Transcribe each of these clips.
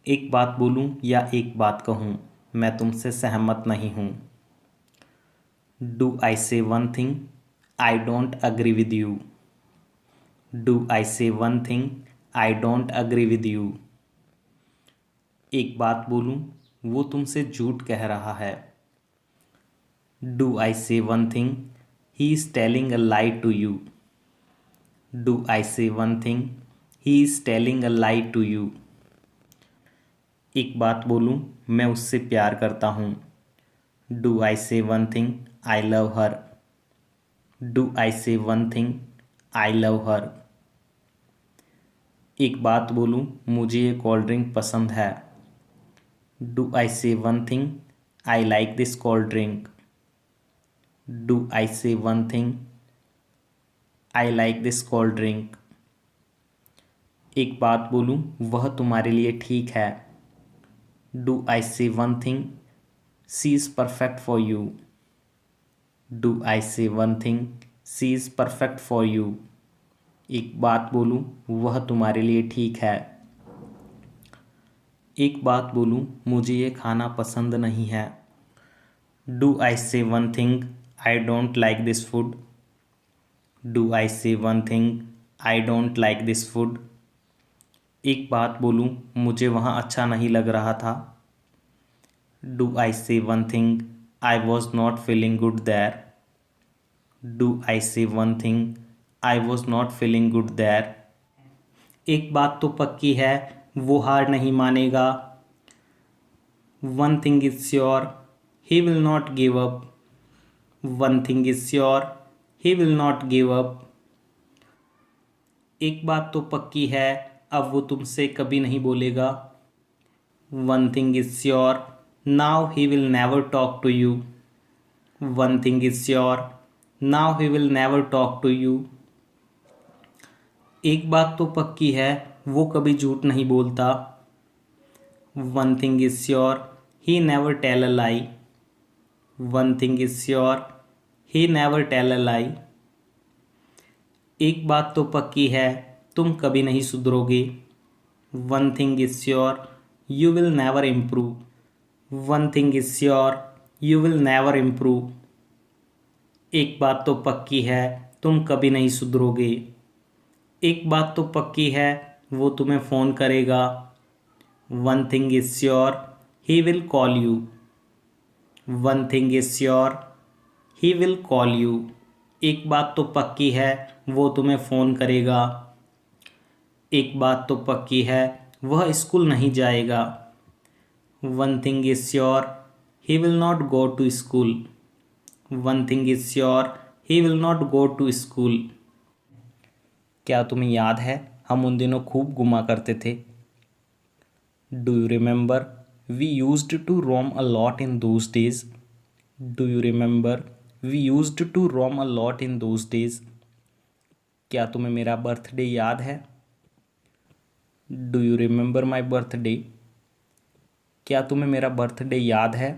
एक बात बोलूं या एक बात कहूं, मैं तुमसे सहमत नहीं हूं। Do I say one thing, I don't agree with you. Do I say one thing, I don't agree with you. एक बात बोलूं, वो तुमसे झूठ कह रहा है। Do I say one thing, he is telling a lie to you. Do I say one thing, he is telling a lie to you. एक बात बोलूं, मैं उससे प्यार करता हूँ। Do I say one thing, I love her. Do I say one thing, I love her. एक बात बोलूं, मुझे ये कोल्ड ड्रिंक पसंद है। Do I say one thing, I like this cold drink. Do I say one thing, I like this cold drink. एक बात बोलूं, वह तुम्हारे लिए ठीक है। Do I say one thing, she is perfect for you. Do I say one thing, she is perfect for you. एक बात बोलूं, वह तुम्हारे लिए ठीक है। एक बात बोलूं, मुझे ये खाना पसंद नहीं है। Do I say one thing, I don't like this food. Do I say one thing, I don't like this food. एक बात बोलूं, मुझे वहाँ अच्छा नहीं लग रहा था। Do I say one thing, I was not feeling good there. Do I say one thing, I was not feeling good there. एक बात तो पक्की है, वो हार नहीं मानेगा। One thing is sure, he will not give up. One thing is sure, he will not give up. एक बात तो पक्की है, अब वो तुमसे कभी नहीं बोलेगा। One thing is sure, now he will never talk to you. One thing is sure, now he will never talk to you. एक बात तो पक्की है, वो कभी झूठ नहीं बोलता। One thing is sure, he never tell a lie. One thing is sure, he never tell a lie. एक बात तो पक्की है, तुम कभी नहीं सुधरोगे। One thing is sure, you will never improve. One thing is sure, you will never improve. एक बात तो पक्की है, तुम कभी नहीं सुधरोगे। एक बात तो पक्की है, वो तुम्हें फ़ोन करेगा। One thing is sure, he will call you. One thing is sure, he will call you. एक बात तो पक्की है, वो तुम्हें फ़ोन करेगा। एक बात तो पक्की है, वह स्कूल नहीं जाएगा। One thing is sure, he will not go to school. One thing is sure, he will not go to school. क्या तुम्हें याद है, हम उन दिनों खूब घुमा करते थे। Do you remember, we used to roam a lot in those days. Do you remember, we used to roam a lot in those days. क्या तुम्हें मेरा बर्थडे याद है। Do you remember my birthday. क्या तुम्हें मेरा बर्थडे याद है।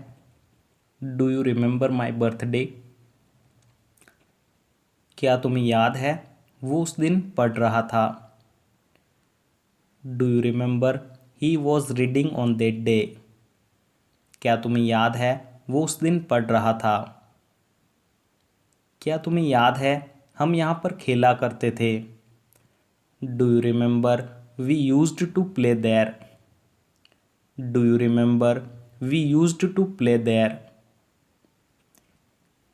Do you remember my birthday. क्या तुम्हें याद है, वो उस दिन पढ़ रहा था। Do you remember, he was reading on that day. क्या तुम्हें याद है, वो उस दिन पढ़ रहा था। क्या तुम्हें याद है, हम यहाँ पर खेला करते थे। Do you remember, we used to play there. Do you remember, we used to play there.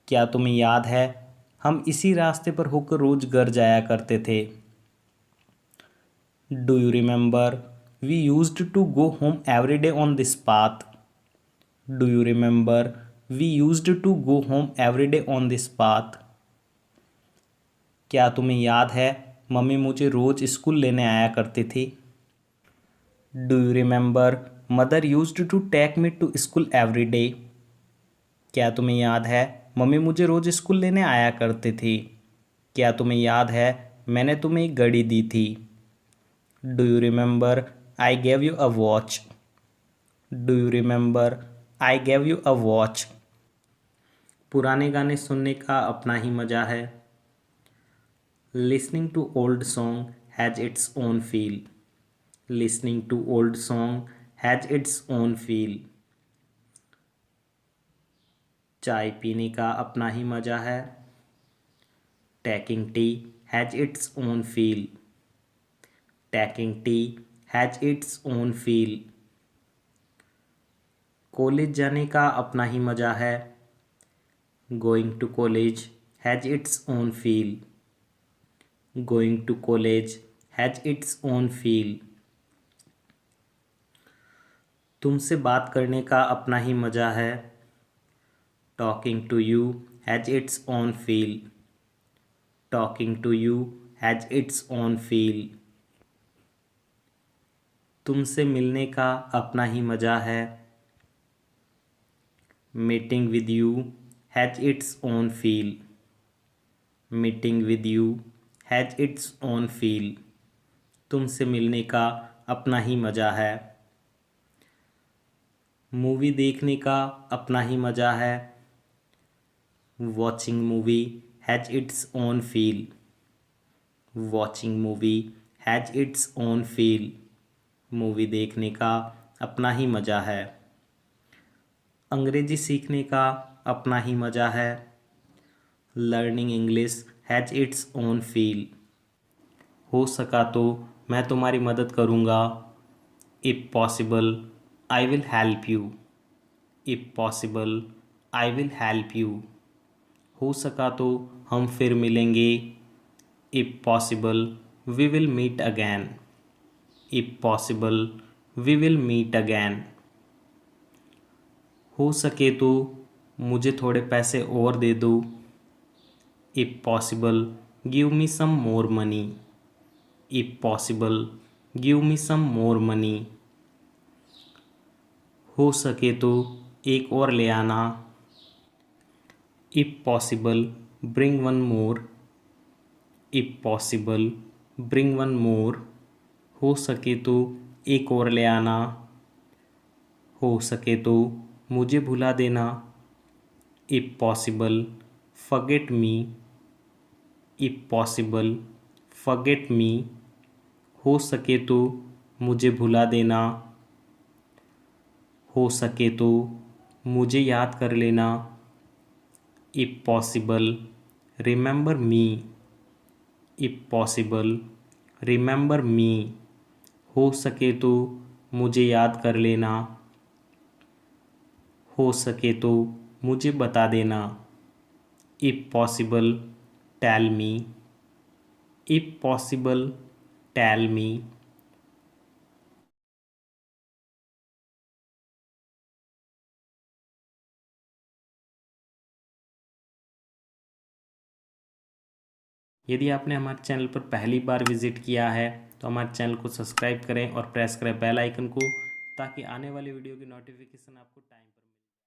क्या तुम्हें याद है, हम इसी रास्ते पर होकर रोज घर जाया करते थे। Do you remember, we used to go home every day on this path. Do you remember, we used to go home every day on this path. क्या तुम्हें याद है, मम्मी मुझे रोज़ स्कूल लेने आया करती थी। Do you remember, mother used to take me to school every day. क्या तुम्हें याद है, मम्मी मुझे रोज़ स्कूल लेने आया करती थी। क्या तुम्हें याद है, मैंने तुम्हें एक घड़ी दी थी। Do you remember, I gave you a watch. Do you remember, I gave you a watch. पुराने गाने सुनने का अपना ही मज़ा है। Listening to old song has its own feel. Listening to old song has its own feel. चाय पीने का अपना ही मज़ा है। Taking tea has its own feel. Taking tea has its own feel. College जाने का अपना ही मज़ा है। Going to college has its own feel. Going to college has its own feel. तुमसे बात करने का अपना ही मज़ा है। Talking to you has its own feel. Talking to you has its own feel. तुमसे मिलने का अपना ही मज़ा है। Meeting with you has its own feel. Meeting with you has its own feel. तुमसे मिलने का अपना ही मज़ा है। मूवी देखने का अपना ही मज़ा है। Watching movie has its own feel. Watching movie has its own feel. Movie देखने का अपना ही मज़ा है। अंग्रेजी सीखने का अपना ही मज़ा है। Learning English has its own feel. हो सका तो मैं तुम्हारी मदद करूँगा। If possible I will help you. If possible I will help you. हो सका तो हम फिर मिलेंगे। If possible we will meet again. If possible we will meet again. हो सके तो मुझे थोड़े पैसे और दे दो। If possible give me some more money. If possible give me some more money. हो सके तो एक और ले आना। If possible bring one more. If possible bring one more. हो सके तो एक और ले आना। हो सके तो मुझे भुला देना। If possible forget me. If possible forget me. हो सके तो मुझे भुला देना। हो सके तो मुझे याद कर लेना। If possible remember me. If possible remember मी। हो सके तो मुझे याद कर लेना। हो सके तो मुझे बता देना। If possible tell me. If possible tell me. यदि आपने हमारे चैनल पर पहली बार विज़िट किया है तो हमारे चैनल को सब्सक्राइब करें और प्रेस करें बेल आइकन को, ताकि आने वाली वीडियो की नोटिफिकेशन आपको टाइम